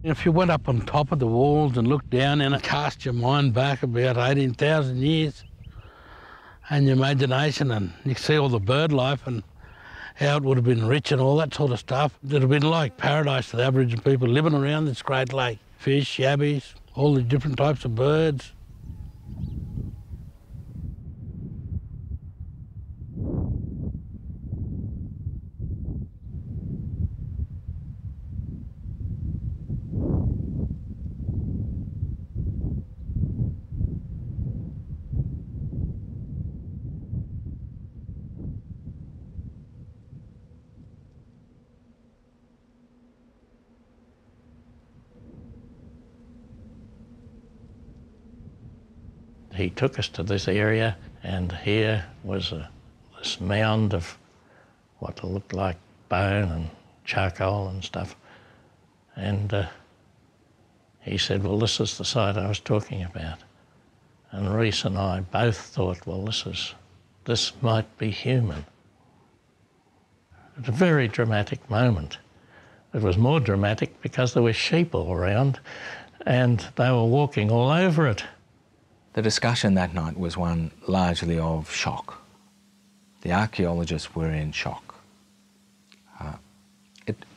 If you went up on top of the walls and looked down and cast your mind back about 18,000 years and your imagination, and you could see all the bird life and how it would have been rich and all that sort of stuff. It would have been like paradise to the Aboriginal people living around this great lake. Fish, yabbies, all the different types of birds. He took us to this area, and here was this mound of what looked like bone and charcoal and stuff. And he said, well, this is the site I was talking about. And Reese and I both thought, well, this might be human. It was a very dramatic moment. It was more dramatic because there were sheep all around and they were walking all over it. The discussion that night was one largely of shock. The archaeologists were in shock.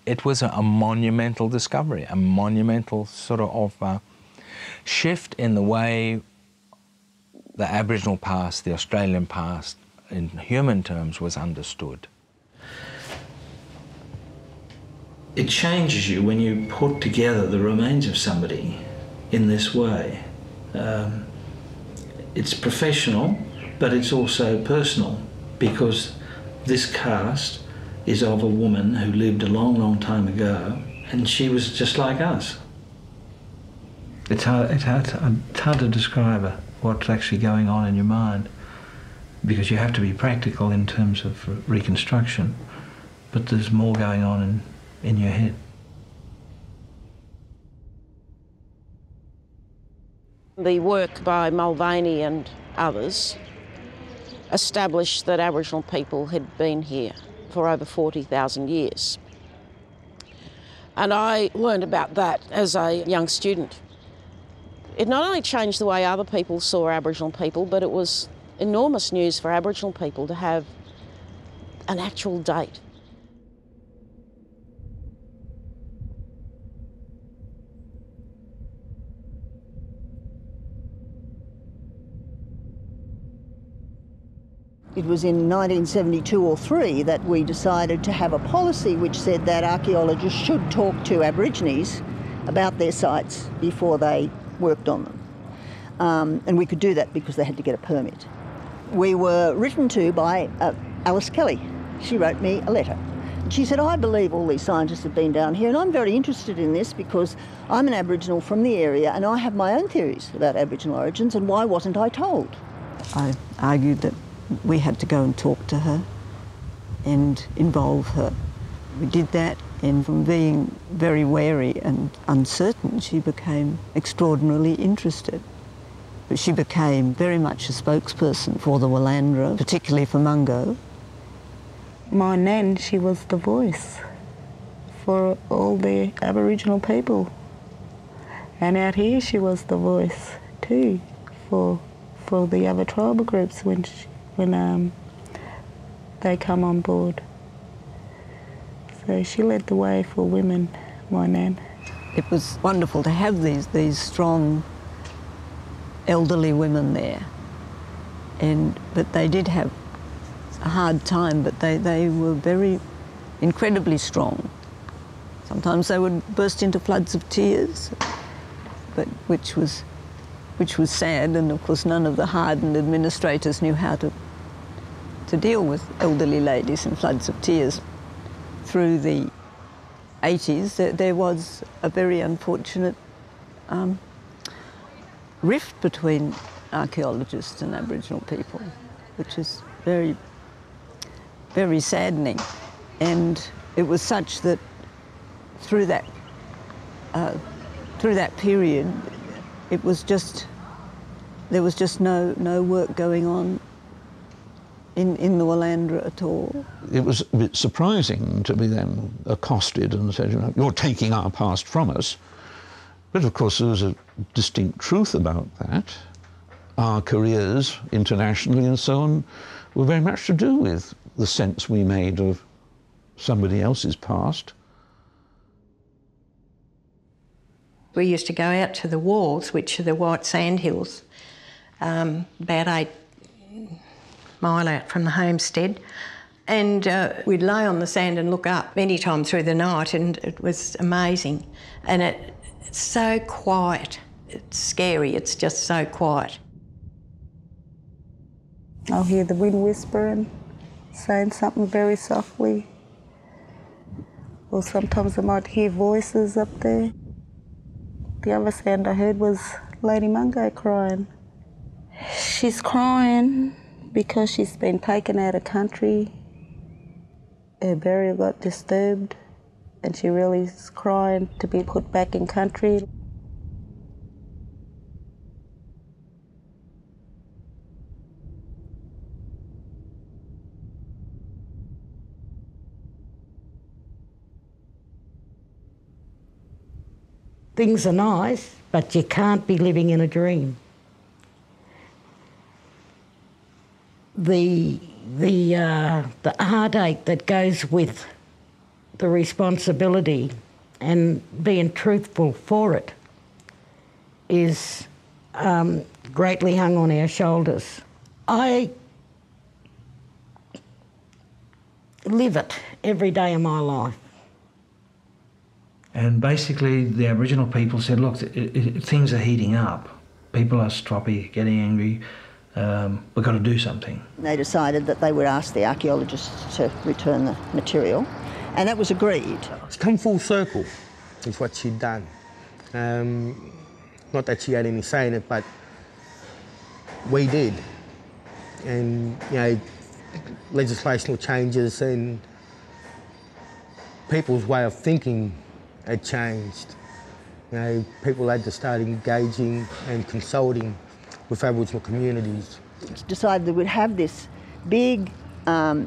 It was a monumental discovery, a monumental sort of shift in the way the Aboriginal past, the Australian past, in human terms, was understood. It changes you when you put together the remains of somebody in this way. It's professional, but it's also personal, because this cast is of a woman who lived a long, long time ago, and she was just like us. It's hard to describe what's actually going on in your mind, because you have to be practical in terms of reconstruction, but there's more going on in your head. The work by Mulvaney and others established that Aboriginal people had been here for over 40,000 years. And I learned about that as a young student. It not only changed the way other people saw Aboriginal people, but it was enormous news for Aboriginal people to have an actual date. It was in 1972 or 3 that we decided to have a policy which said that archaeologists should talk to Aborigines about their sites before they worked on them. And we could do that because they had to get a permit. We were written to by Alice Kelly. She wrote me a letter. She said, I believe all these scientists have been down here, and I'm very interested in this because I'm an Aboriginal from the area and I have my own theories about Aboriginal origins, and why wasn't I told? I argued that we had to go and talk to her and involve her. We did that, and from being very wary and uncertain, she became extraordinarily interested. But she became very much a spokesperson for the Willandra, particularly for Mungo. My nan, she was the voice for all the Aboriginal people. And out here she was the voice too for the other tribal groups when they come on board. So she led the way for women, my nan. It was wonderful to have these strong elderly women there. But they did have a hard time, but they were very incredibly strong. Sometimes they would burst into floods of tears, but which was sad, and of course none of the hardened administrators knew how to deal with elderly ladies in floods of tears. Through the 80s, there was a very unfortunate rift between archaeologists and Aboriginal people, which is very, very saddening. And it was such that through that period, it was just, there was just no work going on in the Willandra at all. It was a bit surprising to be then accosted and said, you know, you're taking our past from us. But of course there was a distinct truth about that. Our careers internationally and so on were very much to do with the sense we made of somebody else's past. We used to go out to the walls, which are the white sandhills, about 8 mile out from the homestead, and we'd lay on the sand and look up any time through the night, and it was amazing. And it's so quiet. It's scary. It's just so quiet. I'll hear the wind whispering, saying something very softly. Or sometimes I might hear voices up there. The other sound I heard was Lady Mungo crying. She's crying because she's been taken out of country. Her burial got disturbed and she really is crying to be put back in country. Things are nice, but you can't be living in a dream. The heartache that goes with the responsibility and being truthful for it is greatly hung on our shoulders. I live it every day of my life. And basically the Aboriginal people said, look, things are heating up. People are stroppy, getting angry. We've got to do something. They decided that they would ask the archaeologists to return the material, and that was agreed. It's come full circle, is what she'd done. Not that she had any say in it, but we did. And, you know, legislational changes and people's way of thinking had changed. You know, people had to start engaging and consulting with Aboriginal communities. It's decided that we'd have this big day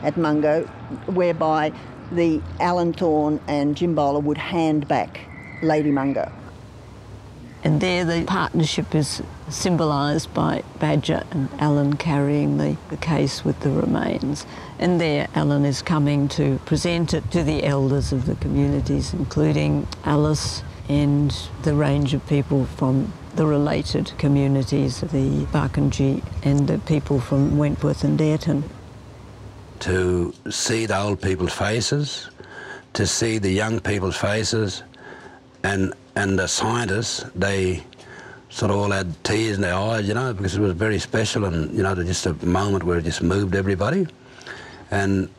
at Mungo whereby the Alan Thorne and Jim Bowler would hand back Lady Mungo. And there the partnership is symbolised by Badger and Alan carrying the case with the remains. And there Alan is coming to present it to the elders of the communities, including Alice and the range of people from the related communities, the Barkindji and the people from Wentworth and Dareton. To see the old people's faces, to see the young people's faces, and the scientists, they sort of all had tears in their eyes, you know, because it was very special and, you know, just a moment where it just moved everybody. And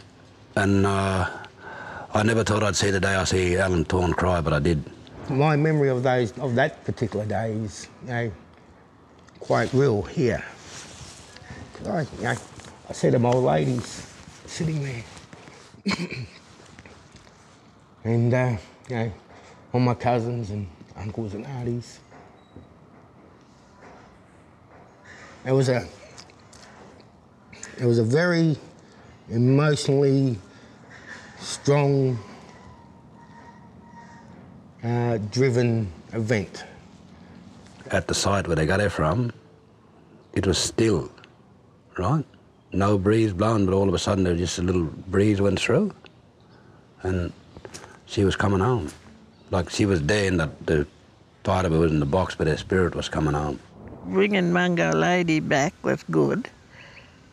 I never thought I'd see the day I see Alan Thorne cry, but I did. My memory of that particular day is, you know, quite real here. I see them old ladies sitting there. And, you know, all my cousins and uncles and aunties. It was a very emotionally strong, driven event. At the site where they got her from, it was still, right? No breeze blowing, but all of a sudden there was just a little breeze went through, and she was coming home. Like she was there and the part of her was in the box, but her spirit was coming home. Bringing Mungo Lady back was good,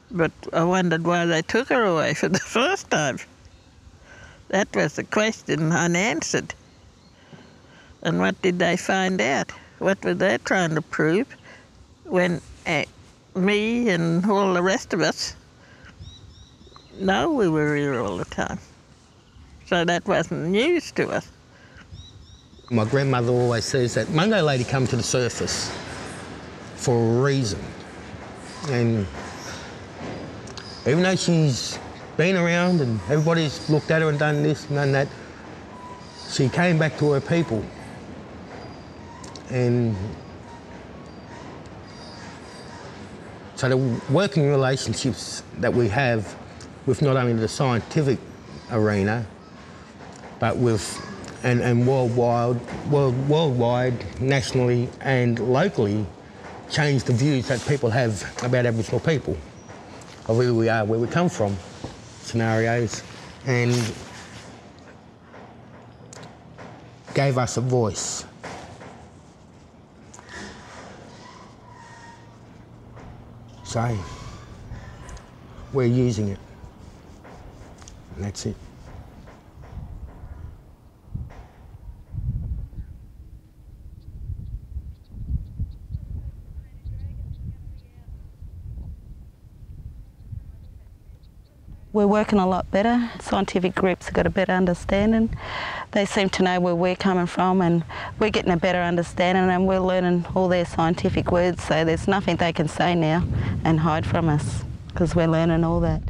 but I wondered why they took her away for the first time. That was the question unanswered. And what did they find out? What were they trying to prove when me and all the rest of us know we were here all the time? So that wasn't news to us. My grandmother always says that Mungo Lady come to the surface for a reason. And even though she's been around and everybody's looked at her and done this and done that, she came back to her people. And so the working relationships that we have with not only the scientific arena, but with and worldwide, nationally and locally, change the views that people have about Aboriginal people, of who we are, where we come from, scenarios, and gave us a voice. So we're using it, and that's it. We're working a lot better. Scientific groups have got a better understanding. They seem to know where we're coming from, and we're getting a better understanding, and we're learning all their scientific words, so there's nothing they can say now and hide from us, because we're learning all that.